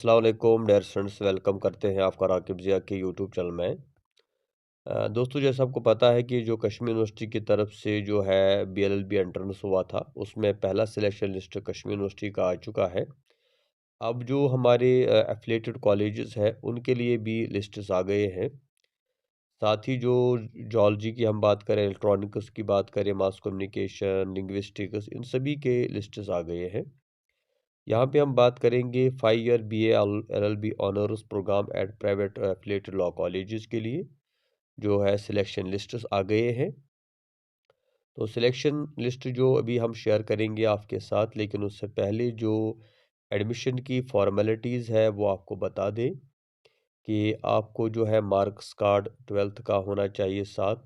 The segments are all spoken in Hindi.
अस्सलाम वालेकुम डियर स्टूडेंट्स, वेलकम करते हैं आपका राकिब ज़िया के यूट्यूब चैनल में। दोस्तों, जैसा आपको पता है कि जो कश्मीर यूनिवर्सिटी की तरफ से जो है बीएलएलबी एंट्रेंस हुआ था, उसमें पहला सिलेक्शन लिस्ट कश्मीर यूनिवर्सिटी का आ चुका है। अब जो हमारे एफिलिएटेड कॉलेजेस हैं उनके लिए भी लिस्ट्स आ गए हैं। साथ ही जो जूलॉजी की हम बात करें, इलेक्ट्रॉनिक्स की बात करें, मास कम्युनिकेशन, लिंग्विस्टिक्स, इन सभी के लिस्ट्स आ गए हैं। यहाँ पे हम बात करेंगे 5 year BA LLB honours program at private affiliated law colleges के लिए जो है सिलेक्शन लिस्ट्स आ गए हैं। तो सिलेक्शन लिस्ट जो अभी हम शेयर करेंगे आपके साथ, लेकिन उससे पहले जो एडमिशन की फॉर्मेलिटीज़ है वो आपको बता दें कि आपको जो है मार्क्स कार्ड 12th का होना चाहिए साथ,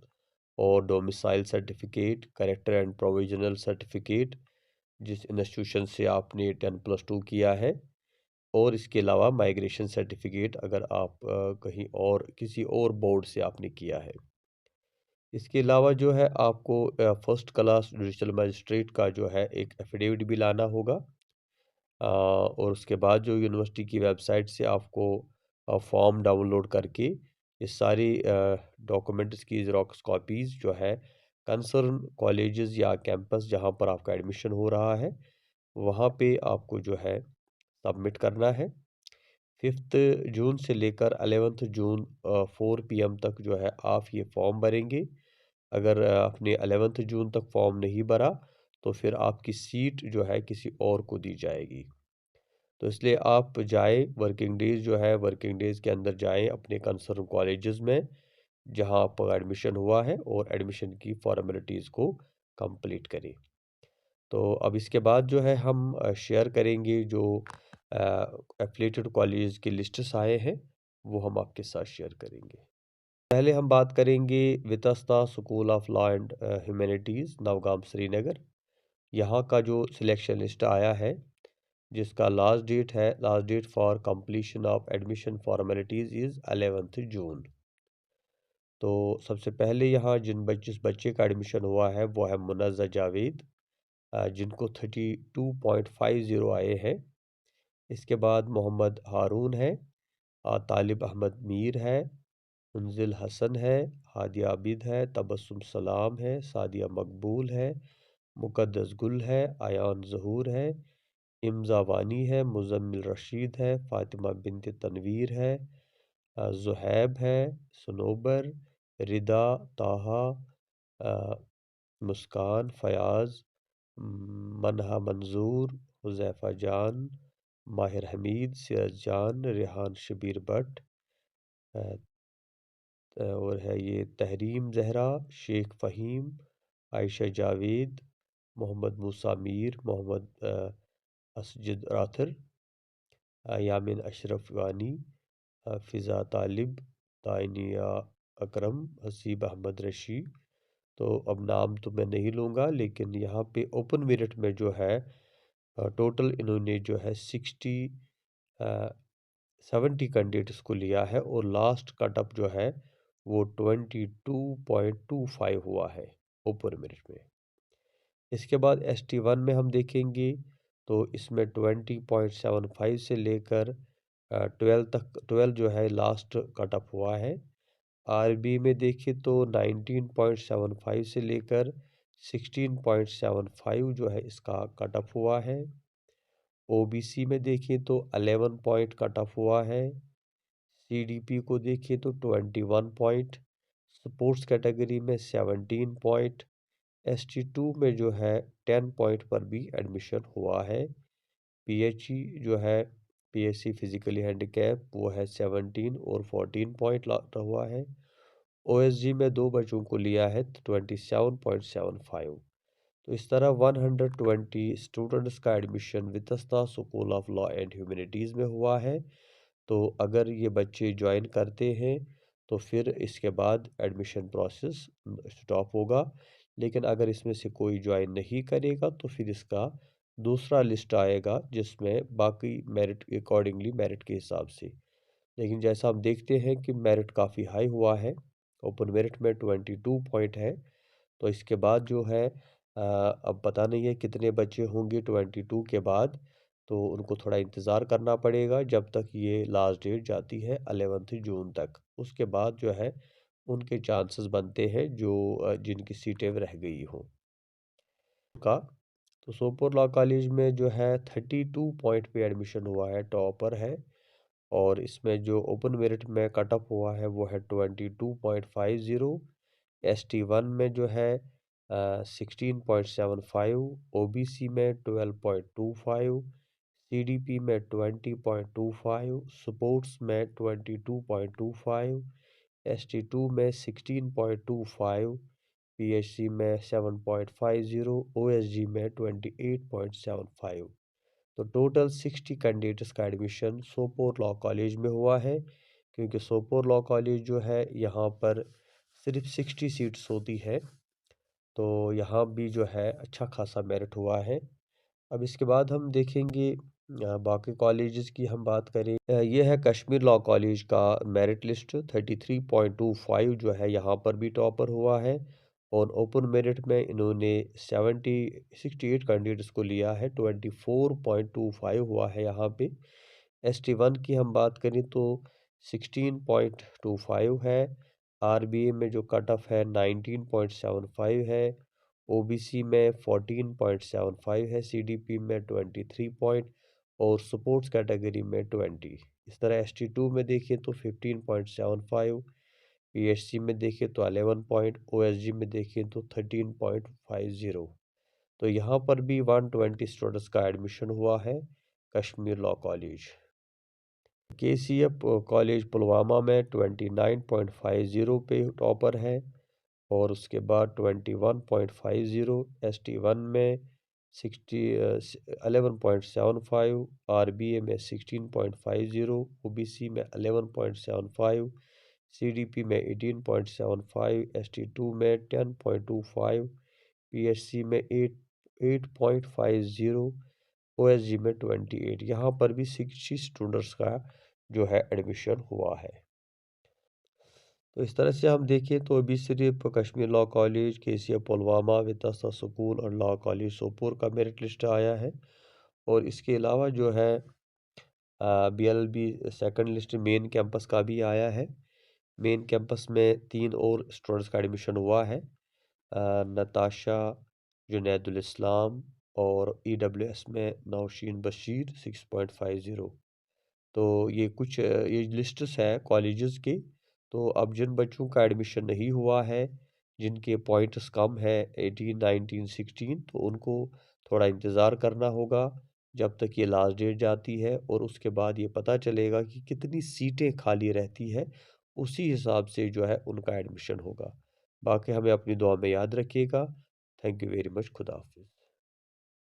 और domicile certificate, character and provisional certificate जिस इंस्टीट्यूशन से आपने 10+2 किया है, और इसके अलावा माइग्रेशन सर्टिफिकेट अगर आप कहीं और किसी और बोर्ड से आपने किया है। इसके अलावा जो है आपको फर्स्ट क्लास जुडिशल मजिस्ट्रेट का जो है एक एफिडेविट भी लाना होगा। और उसके बाद जो यूनिवर्सिटी की वेबसाइट से आपको फॉर्म डाउनलोड करके ये सारी डॉक्यूमेंट्स की ज़ेरॉक्स कॉपीज़ जो है कंसर्न कॉलेजेस या कैंपस जहाँ पर आपका एडमिशन हो रहा है वहाँ पे आपको जो है सबमिट करना है। 5th जून से लेकर 11th जून 4 PM तक जो है आप ये फॉर्म भरेंगे। अगर आपने 11th जून तक फॉर्म नहीं भरा तो फिर आपकी सीट जो है किसी और को दी जाएगी। तो इसलिए आप जाएँ, वर्किंग डेज़ जो है वर्किंग डेज़ के अंदर जाएँ अपने कंसर्न कॉलेजेस में जहाँ आपका एडमिशन हुआ है, और एडमिशन की फॉर्मेलिटीज़ को कंप्लीट करें। तो अब इसके बाद जो है हम शेयर करेंगे जो एफिलिएटेड कॉलेज की लिस्ट्स आए हैं वो हम आपके साथ शेयर करेंगे। पहले हम बात करेंगे Vitasta school of law and humanities, Nowgam, Srinagar. यहाँ का जो सिलेक्शन लिस्ट आया है जिसका last date for completion of admission formalities is 11th June. तो सबसे पहले यहाँ जिस बच्चे का एडमिशन हुआ है वो है मुनज़्ज़ा जावेद, जिनको 32.50 आए हैं। इसके बाद मोहम्मद हारून है, तालिब अहमद मीर है, मुंजिल हसन है, हादिया आबिद है, तबस्सुम सलाम है, सादिया मकबूल है, मुक़द्दस गुल है, आयान ज़हूर है, इम्ज़ा वानी है, मुज़म्मिल रशीद है, फ़ातिमा बिन्त तनवीर है, ज़ुहैब है, सनोबर, रिदा, ताहा, अ, मुस्कान, फ़याज़, मनहा मंजूर, हुज़ैफ़ा जान, माहिर हमीद, सिराज जान, रेहान शबीर भट्ट, अ, और है ये तहरीम ज़हरा, शेख फ़हीम, आयशा जावेद, मोहम्मद मूसा मीर, मोहम्मद असजिद राथर, यामिन अशरफ वानी, फ़िज़ा तालिब, तानिया अकरम, हसीब अहमद रशी। तो अब नाम तो मैं नहीं लूँगा, लेकिन यहाँ पे ओपन मेरिट में जो है टोटल इन्होंने जो है 70 कैंडिडेट्स को लिया है, और लास्ट कट ऑफ जो है वो 22.25 हुआ है ओपन मेरिट में। इसके बाद ST1 में हम देखेंगे तो इसमें 20.75 से लेकर 12 जो है लास्ट कट ऑफ हुआ है। RB में देखें तो 19.75 से लेकर 16.75 जो है इसका कट ऑफ हुआ है। OBC में देखें तो 11 पॉइंट कट ऑफ हुआ है। CDP को देखें तो 21 पॉइंट, स्पोर्ट्स कैटेगरी में 17 पॉइंट, ST2 में जो है 10 पॉइंट पर भी एडमिशन हुआ है। PHE जो है PSC फिजिकली हैंडीकैप वो है 17 और 14 पॉइंट लाता हुआ है। OSG में दो बच्चों को लिया है 27.75। तो इस तरह 120 स्टूडेंट्स का admission Vitasta school of law and humanities में हुआ है। तो अगर ये बच्चे ज्वाइन करते हैं तो फिर इसके बाद एडमिशन प्रोसेस स्टॉप होगा, लेकिन अगर इसमें से कोई ज्वाइन नहीं करेगा तो फिर इसका दूसरा लिस्ट आएगा जिसमें बाकी मेरिट के अकॉर्डिंगली, मेरिट के हिसाब से। लेकिन जैसा हम देखते हैं कि मेरिट काफ़ी हाई हुआ है, ओपन मेरिट में 22 पॉइंट है। तो इसके बाद जो है अब पता नहीं है कितने बच्चे होंगे 22 के बाद, तो उनको थोड़ा इंतज़ार करना पड़ेगा जब तक ये लास्ट डेट जाती है 11 जून तक। उसके बाद जो है उनके चांसेस बनते हैं जो जिनकी सीटें रह गई हों का। तो सोपोर लॉ कॉलेज में जो है 32 पॉइंट पे एडमिशन हुआ है, टॉपर है। और इसमें जो ओपन मेरिट में कट ऑफ हुआ है वो है 22.50। ST1 में जो है 16.75, OBC में 12.25, CDP में 20.25, स्पोर्ट्स में 22.25, ST2 में 16.25, PHC में 7.50, OSG में 28.75। तो टोटल 60 कैंडिडेट्स का एडमिशन सोपोर लॉ कॉलेज में हुआ है, क्योंकि सोपोर लॉ कॉलेज जो है यहाँ पर सिर्फ 60 सीट्स होती है। तो यहाँ भी जो है अच्छा खासा मेरिट हुआ है। अब इसके बाद हम देखेंगे बाकी कॉलेजेस की हम बात करें। ये है कश्मीर लॉ कॉलेज का मेरिट लिस्ट। 33.25 जो है यहाँ पर भी टॉपर हुआ है। और ओपन मेरिट में इन्होंने 68 कैंडिडेट्स को लिया है, 24.25 हुआ है यहाँ पे। ST1 की हम बात करें तो 16.25 है। RBA में जो कट ऑफ है 19.75 है। OBC में 14.75 है। CDP में 23 पॉइंट और स्पोर्ट्स कैटेगरी में 20। इस तरह ST2 में देखिए तो 15.75, PHC में देखिए तो 11 पॉइंट, OSG में देखिए तो 13.50। तो यहाँ पर भी 120 स्टूडेंट्स का एडमिशन हुआ है Kashmir law college. KCF college Pulwama में 29.50 पे टॉपर है। और उसके बाद 21.50, ST1 में 11.75, RBA में 16.50, OBC में 11.75, CDP में 18.75, ST2 में 10.25, PHC में 8.50, OSG में 28। यहाँ पर भी 60 स्टूडेंट्स का जो है एडमिशन हुआ है। तो इस तरह से हम देखें तो अभी सिर्फ Kashmir law college, KCF Pulwama, वित्ता स्कूल और लॉ कॉलेज सोपोर का मेरिट लिस्ट आया है। और इसके अलावा जो है BLB second list main campus का भी आया है। मेन कैंपस में 3 और स्टूडेंट्स का एडमिशन हुआ है, नताशा, जुनैदुल इस्लाम और EWS में नौशीन बशीर 6.50। तो ये कुछ ये लिस्ट्स है कॉलेजेस की। तो अब जिन बच्चों का एडमिशन नहीं हुआ है, जिनके पॉइंट्स कम है 18, 19, 16, तो उनको थोड़ा इंतज़ार करना होगा जब तक ये लास्ट डेट जाती है। और उसके बाद ये पता चलेगा कि कितनी सीटें खाली रहती है, उसी हिसाब से जो है उनका एडमिशन होगा। बाकी हमें अपनी दुआ में याद रखिएगा। Thank you very much. खुदा हाफिज़।